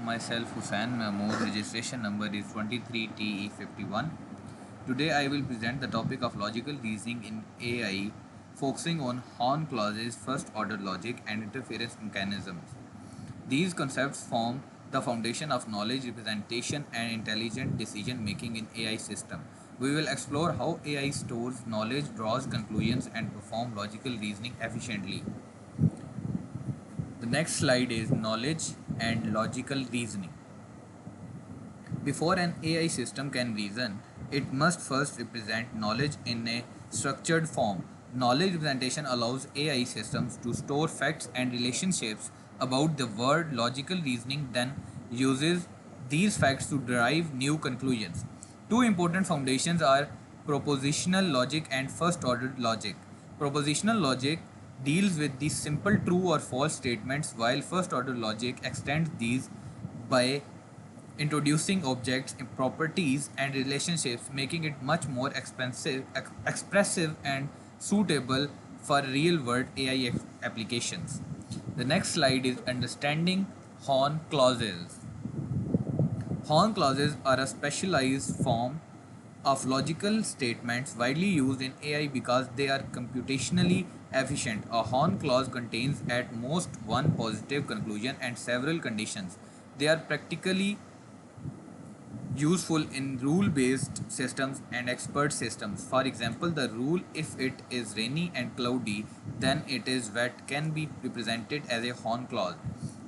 myself Hussain Mahmood. Registration number is 23TE51. Today I will present the topic of logical reasoning in AI, focusing on Horn clauses, first order logic, and interference mechanisms. These concepts form the foundation of knowledge representation and intelligent decision making in AI system. We will explore how AI stores knowledge, draws conclusions, and perform logical reasoning efficiently. The next slide is knowledge and logical reasoning. Before an AI system can reason, it must first represent knowledge in a structured form. Knowledge representation allows AI systems to store facts and relationships about the world. Logical reasoning then uses these facts to derive new conclusions. Two important foundations are propositional logic and first order logic. Propositional logic deals with the simple true or false statements, while first order logic extends these by introducing objects, properties, and relationships, making it much more expressive, and suitable for real world AI applications. The next slide is understanding Horn clauses. Horn clauses are a specialized form of logical statements widely used in AI because they are computationally efficient. A Horn clause contains at most one positive conclusion and several conditions. They are practically useful in rule-based systems and expert systems. For example, the rule if it is rainy and cloudy, then it is wet can be represented as a Horn clause.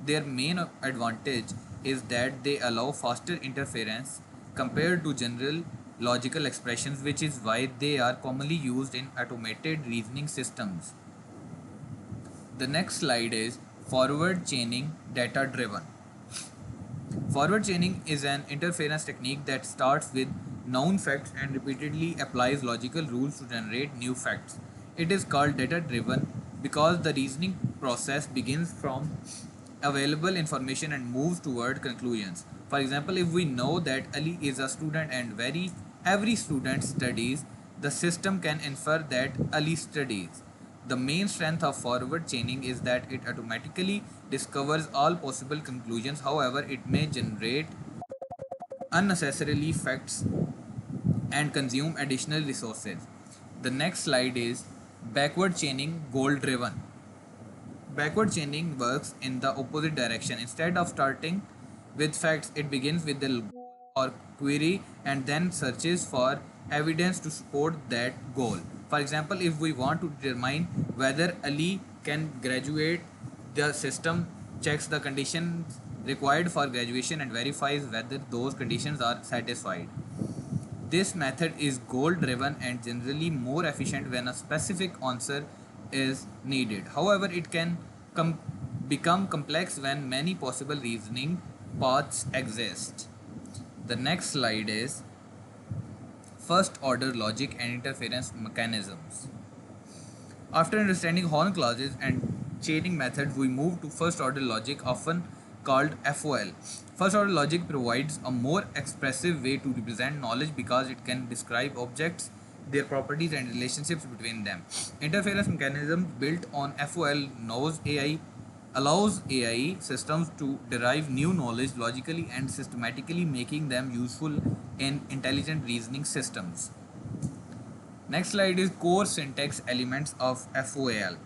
Their main advantage is that they allow faster interference compared to general logical expressions, which is why they are commonly used in automated reasoning systems. The next slide is forward chaining data driven. Forward chaining is an interference technique that starts with known facts and repeatedly applies logical rules to generate new facts. It is called data driven because the reasoning process begins from available information and moves toward conclusions. For example, if we know that Ali is a student and every student studies, the system can infer that Ali studies. The main strength of forward chaining is that it automatically discovers all possible conclusions. However, it may generate unnecessarily facts and consume additional resources. The next slide is backward chaining goal driven. Backward chaining works in the opposite direction. Instead of starting with facts, it begins with the goal or query and then searches for evidence to support that goal. For example, if we want to determine whether Ali can graduate, the system checks the conditions required for graduation and verifies whether those conditions are satisfied. This method is goal driven and generally more efficient when a specific answer is needed. However, it can become complex when many possible reasoning paths exist. The next slide is first order logic and interference mechanisms. After understanding Horn clauses and chaining methods, we move to first order logic, often called FOL. First order logic provides a more expressive way to represent knowledge because it can describe objects, their properties, and relationships between them. Interference mechanisms built on FOL allows AI systems to derive new knowledge logically and systematically, making them useful in intelligent reasoning systems. Next slide is core syntax elements of FOL.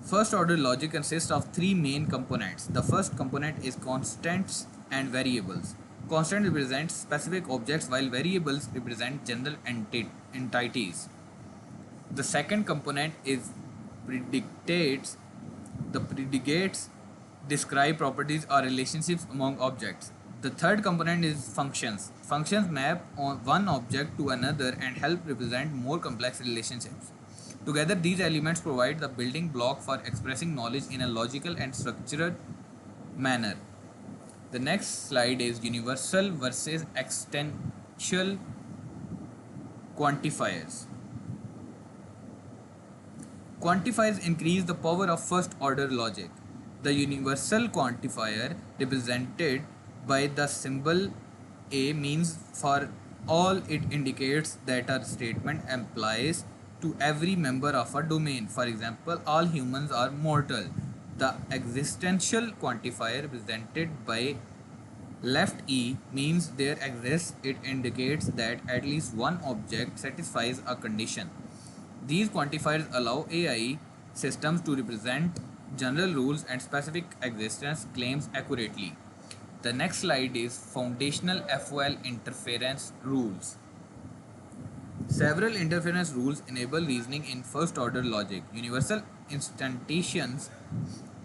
First order logic consists of three main components. The first component is constants and variables. Constants represent specific objects while variables represent general entities. The second component is predicates. The predicates describe properties or relationships among objects. The third component is functions. Functions map on one object to another and help represent more complex relationships. Together, these elements provide the building block for expressing knowledge in a logical and structured manner. The next slide is universal versus extensional quantifiers. Quantifiers increase the power of first order logic. The universal quantifier, represented by the symbol A, means for all it indicates that a statement applies to every member of a domain. For example, all humans are mortal. The existential quantifier represented by left E means there exists. It indicates that at least one object satisfies a condition. These quantifiers allow AI systems to represent general rules and specific existence claims accurately. The next slide is foundational FOL interference rules. Several interference rules enable reasoning in first order logic. Universal instantiations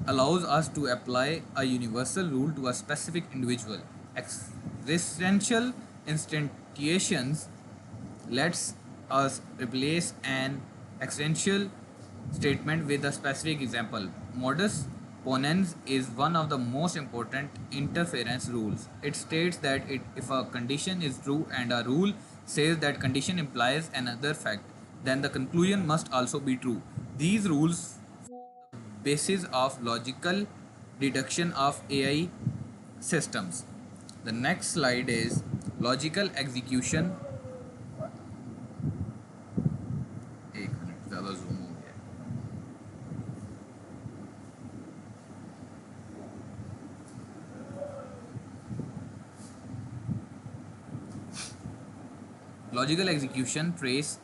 allows us to apply a universal rule to a specific individual. Existential instantiations lets us replace an existential statement with a specific example. Modus ponens is one of the most important interference rules. It states that if a condition is true and a rule says that condition implies another fact, then the conclusion must also be true. These rules basis of logical deduction of AI systems. The next slide is logical execution. एक minute ज़्यादा zoom हो गया है. Logical execution trace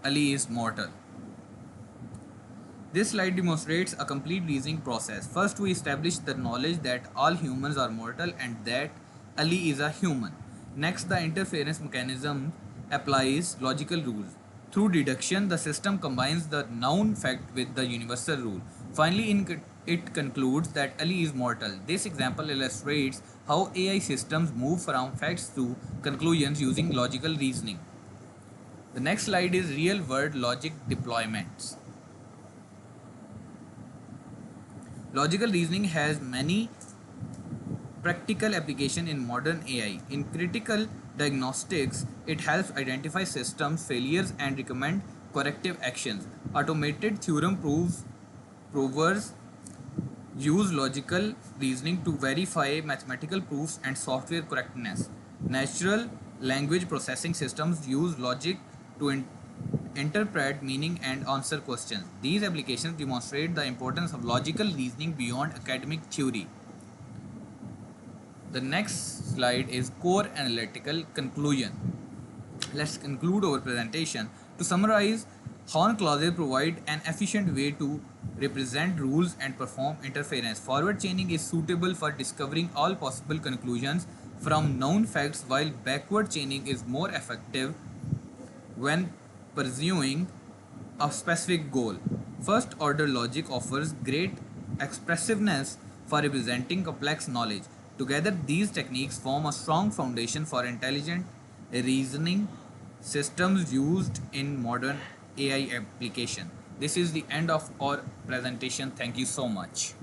Ali is mortal. This slide demonstrates a complete reasoning process. First, we establish the knowledge that all humans are mortal and that Ali is a human. Next, the interference mechanism applies logical rules. Through deduction, the system combines the known fact with the universal rule. Finally, it concludes that Ali is mortal. This example illustrates how AI systems move from facts to conclusions using logical reasoning. The next slide is real world logic deployments. Logical reasoning has many practical applications in modern AI. In critical diagnostics, it helps identify systems failures and recommend corrective actions. Automated theorem provers use logical reasoning to verify mathematical proofs and software correctness. Natural language processing systems use logic to interpret meaning and answer questions. These applications demonstrate the importance of logical reasoning beyond academic theory. The next slide is core analytical conclusion. Let's conclude our presentation. To summarize, Horn clauses provide an efficient way to represent rules and perform interference. Forward chaining is suitable for discovering all possible conclusions from known facts, while backward chaining is more effective when pursuing a specific goal. First order logic offers great expressiveness for representing complex knowledge. Together, these techniques form a strong foundation for intelligent reasoning systems used in modern AI application. This is the end of our presentation. Thank you so much.